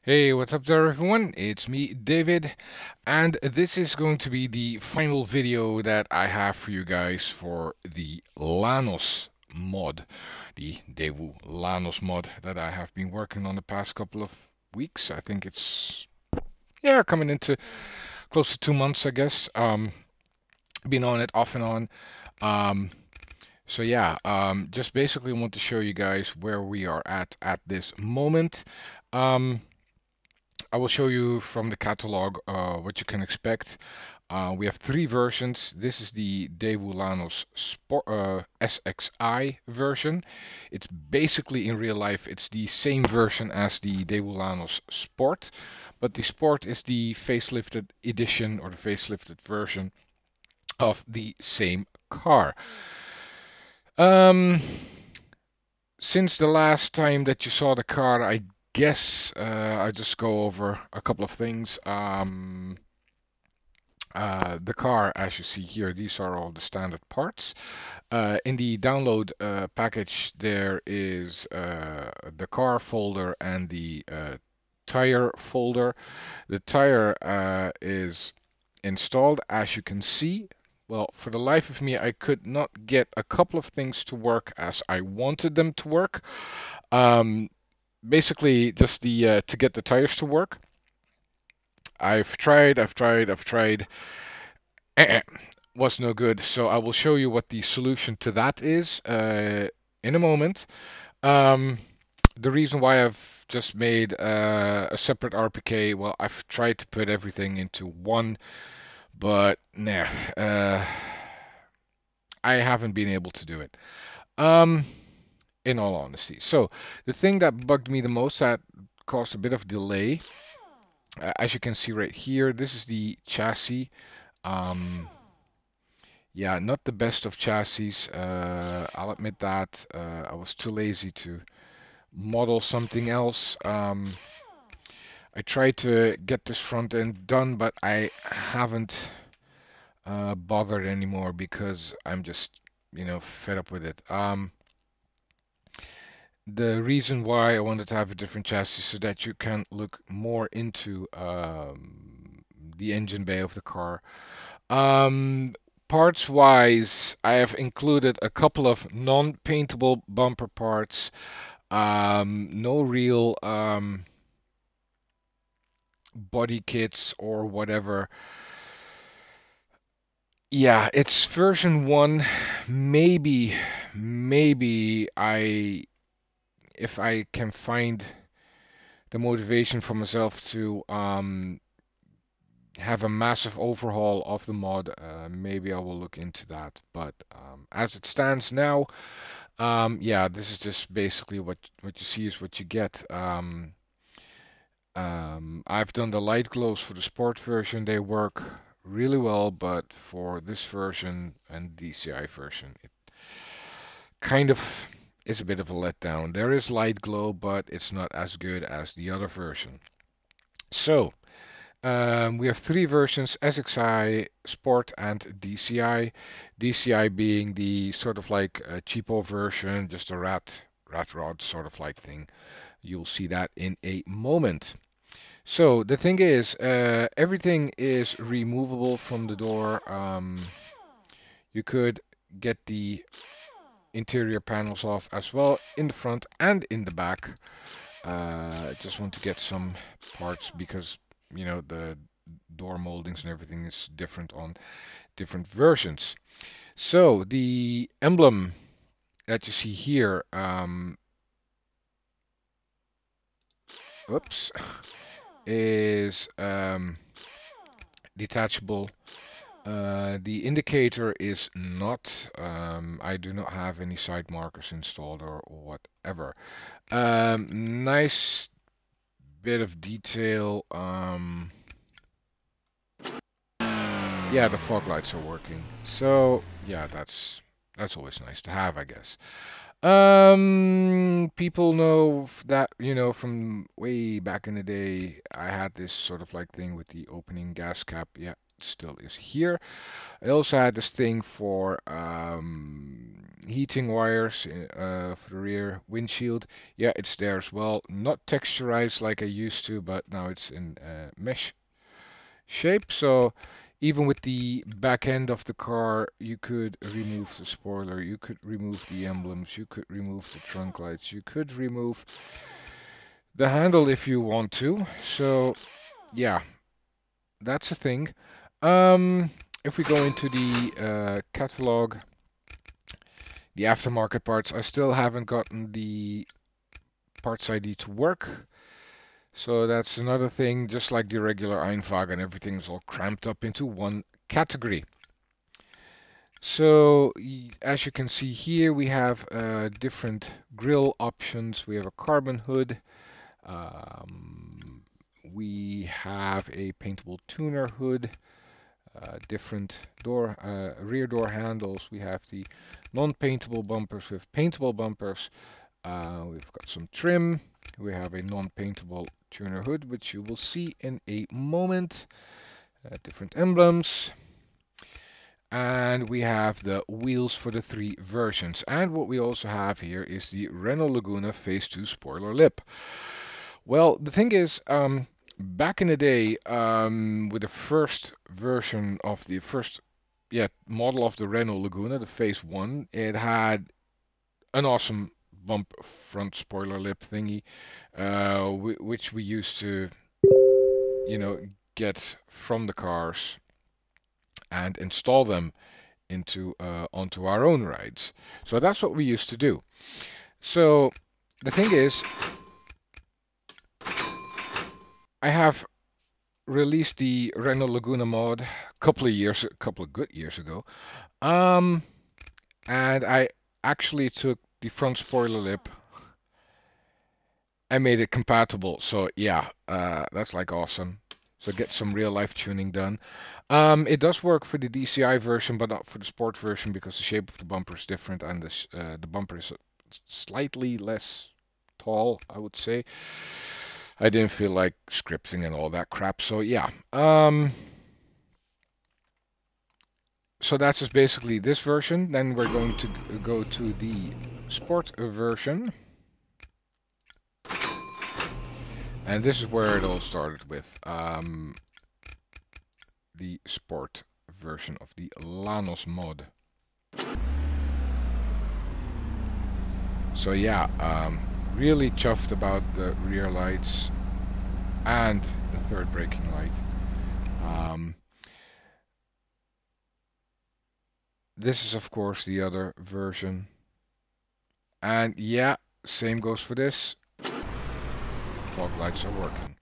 Hey, what's up there, everyone? It's me, David, and this is going to be the final video that I have for you guys for the Lanos mod, the Devu Lanos mod that I have been working on the past couple of weeks. I think it's, yeah, coming into close to 2 months, I guess. Been on it off and on. Um, just basically want to show you guys where we are at this moment. Um, I will show you from the catalog what you can expect. We have three versions. This is the Daewoo Lanos Sport, SXI version. It's basically in real life, it's the same version as the Daewoo Lanos Sport, but the Sport is the facelifted edition or the facelifted version of the same car. Um, since the last time that you saw the car, I guess I just go over a couple of things. The car, as you see here, these are all the standard parts. In the download package, there is the car folder and the tire folder. The tire is installed, as you can see. Well, for the life of me, I could not get a couple of things to work as I wanted them to work. Um, Basically, just the to get the tires to work. I've tried. Eh, was no good. So I will show you what the solution to that is in a moment. Um, the reason why I've just made a separate RPK, well, I've tried to put everything into one, but nah, uh, I haven't been able to do it. Um, in all honesty. So the thing that bugged me the most that caused a bit of delay, as you can see right here, this is the chassis. Um, Yeah, not the best of chassis. I'll admit that. I was too lazy to model something else. I tried to get this front end done, but I haven't bothered anymore because I'm just, fed up with it. The reason why I wanted to have a different chassis so that you can look more into the engine bay of the car. Um, Parts wise, I have included a couple of non-paintable bumper parts. No real body kits or whatever. Yeah, it's version 1. Maybe if I can find the motivation for myself to have a massive overhaul of the mod, maybe I will look into that. But as it stands now, yeah, this is just basically what you see is what you get. I've done the light glows for the sport version. They work really well, but for this version and DCI version, it kind of is a bit of a letdown. There is light glow, but it's not as good as the other version. So, we have three versions: SXI, Sport, and DCI. DCI being the sort of like a cheapo version, just a rat rod sort of like thing. You'll see that in a moment. So the thing is, everything is removable from the door. You could get the interior panels off as well in the front and in the back. Just want to get some parts because the door moldings and everything is different on different versions. So the emblem that you see here, oops, is detachable. The indicator is not. I do not have any side markers installed or whatever. Nice bit of detail. Yeah, the fog lights are working. So yeah, that's always nice to have, I guess. People know that, from way back in the day, I had this sort of like thing with the opening gas cap. Yeah, still is here. I also had this thing for heating wires for the rear windshield. Yeah, it's there as well. Not texturized like I used to, but now it's in mesh shape. So even with the back end of the car, you could remove the spoiler, you could remove the emblems, you could remove the trunk lights, you could remove the handle if you want to. So yeah, that's a thing. If we go into the catalog, the aftermarket parts, I still haven't gotten the parts ID to work. So that's another thing, just like the regular Einfagen, everything's all cramped up into one category. So as you can see here, we have different grille options. We have a carbon hood. Um, we have a paintable tuner hood. Different rear door handles. We have the non-paintable bumpers with paintable bumpers. We've got some trim. We have a non-paintable tuner hood, which you will see in a moment. Different emblems. And we have the wheels for the three versions. And what we also have here is the Renault Laguna Phase 2 spoiler lip. Well, the thing is, back in the day, with the first version of the first model of the Renault Laguna, the Phase 1, it had an awesome bump front spoiler lip thingy, which we used to, you know, get from the cars and install them into onto our own rides. So that's what we used to do. So the thing is, I have released the Renault Laguna mod a couple of good years ago. Um, and I actually took the front spoiler lip. I made it compatible. So yeah, that's like awesome. So get some real life tuning done. It does work for the DCI version, but not for the sport version because the shape of the bumper is different and the bumper is slightly less tall, I would say. I didn't feel like scripting and all that crap. So yeah. So that's just basically this version. Then we're going to go to the sport version. And this is where it all started with the sport version of the Lanos mod. So yeah, really chuffed about the rear lights and the third braking light. This is of course the other version. And yeah, same goes for this. Fog lights are working.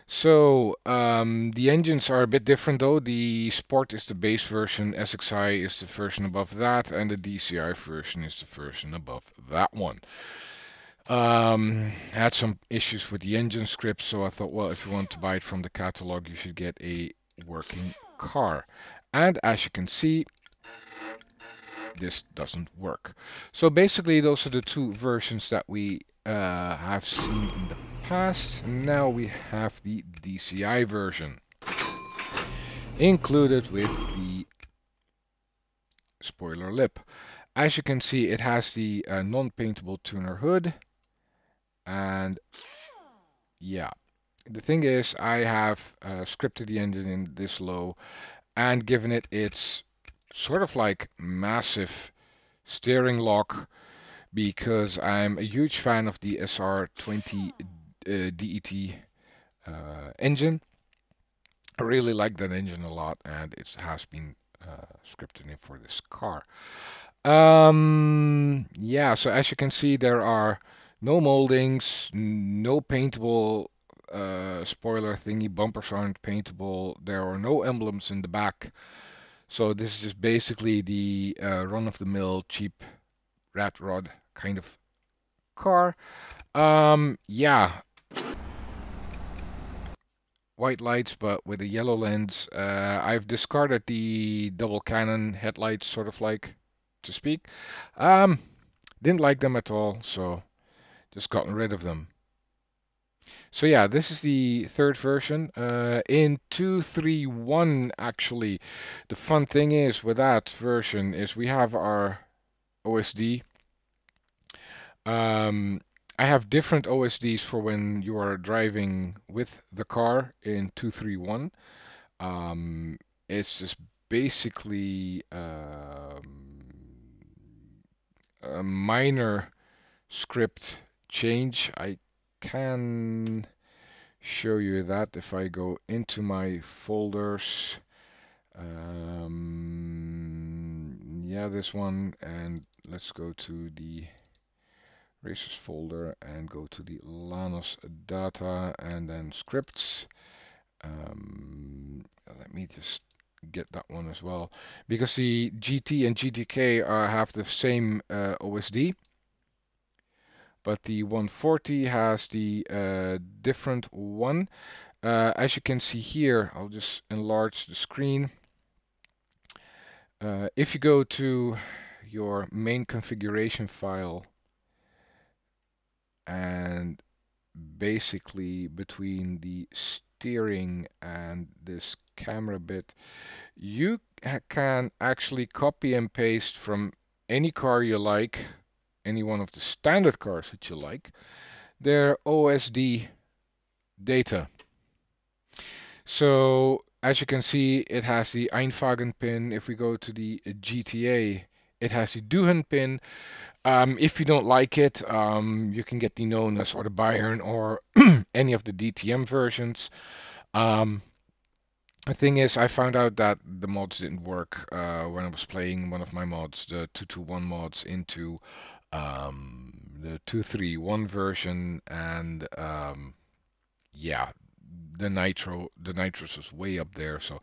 So the engines are a bit different though. The Sport is the base version, SXI is the version above that, and the DCI version is the version above that one. Had some issues with the engine script, so I thought, well, if you want to buy it from the catalog, you should get a working car. And as you can see, this doesn't work. So basically, those are the two versions that we have seen in the past. Now we have the DCI version included with the spoiler lip. As you can see, it has the non-paintable tuner hood. And yeah, the thing is, I have scripted the engine in this low and given it its sort of like massive steering lock because I'm a huge fan of the SR20 DET engine. I really like that engine a lot, and it has been scripted in for this car. Yeah, so as you can see, there are no moldings, no paintable spoiler thingy. Bumpers aren't paintable. There are no emblems in the back. So this is just basically the run-of-the-mill cheap rat rod kind of car. Yeah, white lights, but with a yellow lens. I've discarded the double cannon headlights, sort of like, to speak. Um, didn't like them at all, so just gotten rid of them. So yeah, this is the third version. In 2.3.1, actually, the fun thing is with that version is we have our OSD. Um, I have different OSDs for when you are driving with the car in 2.3.1. Um, it's just basically a minor script change. I can show you that if I go into my folders. Yeah, this one, and let's go to the racers folder and go to the Lanos data and then scripts. Let me just get that one as well because the GT and GTK have the same OSD, but the 140 has the different one. As you can see here, I'll just enlarge the screen. If you go to your main configuration file and basically between the steering and this camera bit, you can actually copy and paste from any car you like, any one of the standard cars that you like, their OSD data. So as you can see, it has the Einfagen pin. If we go to the GTA, it has the Duhan pin. If you don't like it, you can get the Nonas or the Bayern or any of the DTM versions. Um, the thing is, I found out that the mods didn't work when I was playing one of my mods, the 221 mods, into the 231 version, and yeah, the nitrous was way up there. So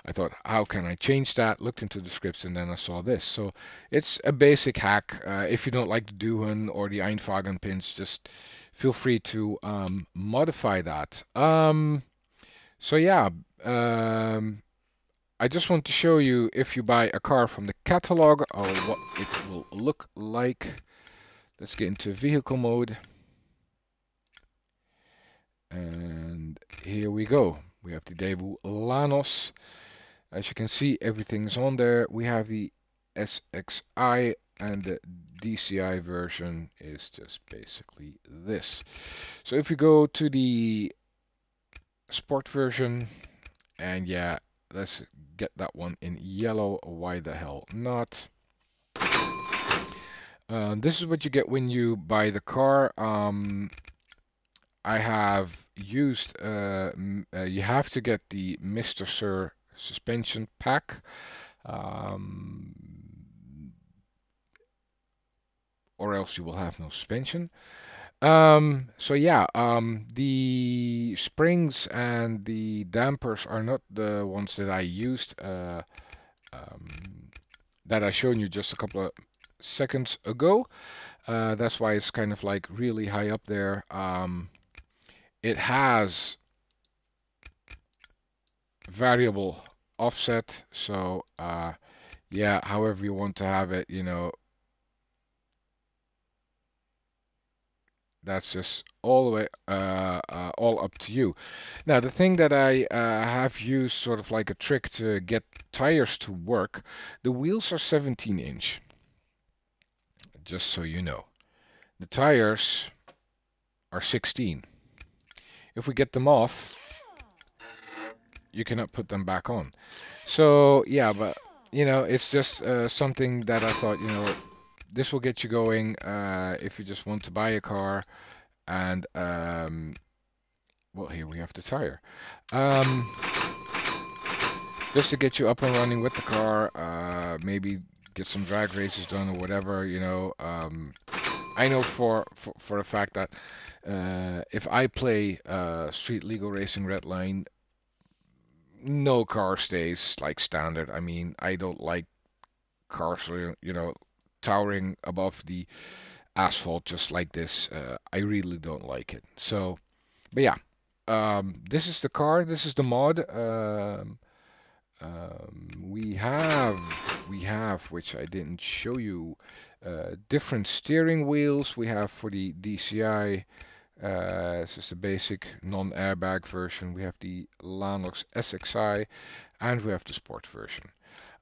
I thought, how can I change that? Looked into the scripts, and then I saw this. So it's a basic hack. If you don't like the Duhan or the Einfagen pins, just feel free to modify that. So yeah, um, I just want to show you if you buy a car from the catalog, what it will look like. Let's get into vehicle mode. And here we go. We have the Daewoo Lanos. As you can see, everything's on there. We have the SXI, and the DCI version is just basically this. So if you go to the sport version, and yeah, let's get that one in yellow. Why the hell not? This is what you get when you buy the car. I have used, you have to get the Mr. Sir suspension pack. Um, or else you will have no suspension. So yeah, the springs and the dampers are not the ones that I used, um, that I showed you just a couple of seconds ago. That's why it's kind of like really high up there. It has variable offset, so yeah, however you want to have it, that's just all the way, all up to you. Now, the thing that I have used sort of like a trick to get tires to work, the wheels are 17-inch, just so you know. The tires are 16. If we get them off, you cannot put them back on. So, yeah, but, it's just something that I thought, this will get you going if you just want to buy a car. And, well, here we have the tire. Just to get you up and running with the car, maybe get some drag races done or whatever, I know for a fact that if I play Street Legal Racing Redline, no car stays like standard. I mean, I don't like cars, towering above the asphalt just like this. I really don't like it. So, but yeah, this is the car. This is the mod. We have, which I didn't show you, different steering wheels. We have for the DCI This is the basic non-airbag version. We have the Lanos SXI and we have the sport version.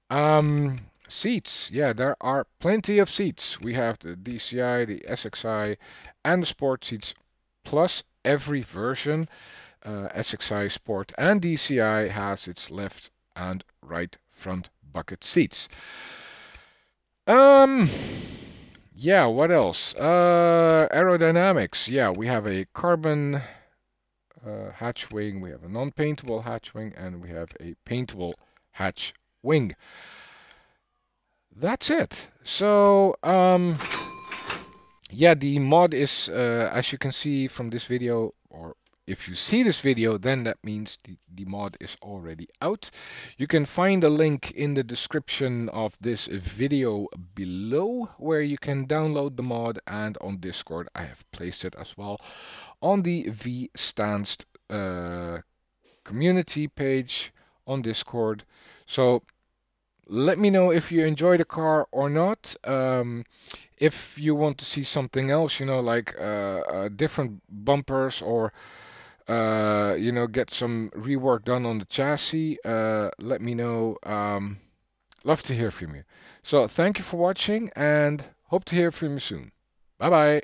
Um, Seats. Yeah, there are plenty of seats. We have the DCI, the SXI, and the sport seats, plus every version. SXI Sport and DCI has its left and right front bucket seats. Um, yeah, what else? Aerodynamics. Yeah, we have a carbon hatch wing, we have a non-paintable hatch wing, and we have a paintable hatch wing. That's it. So, yeah, the mod is, as you can see from this video, or if you see this video, then that means the mod is already out. You can find a link in the description of this video below where you can download the mod, and on Discord I have placed it as well on the vStanced community page on Discord. So let me know if you enjoy the car or not. If you want to see something else, like different bumpers or get some rework done on the chassis, let me know. Love to hear from you. So thank you for watching and hope to hear from you soon. Bye bye.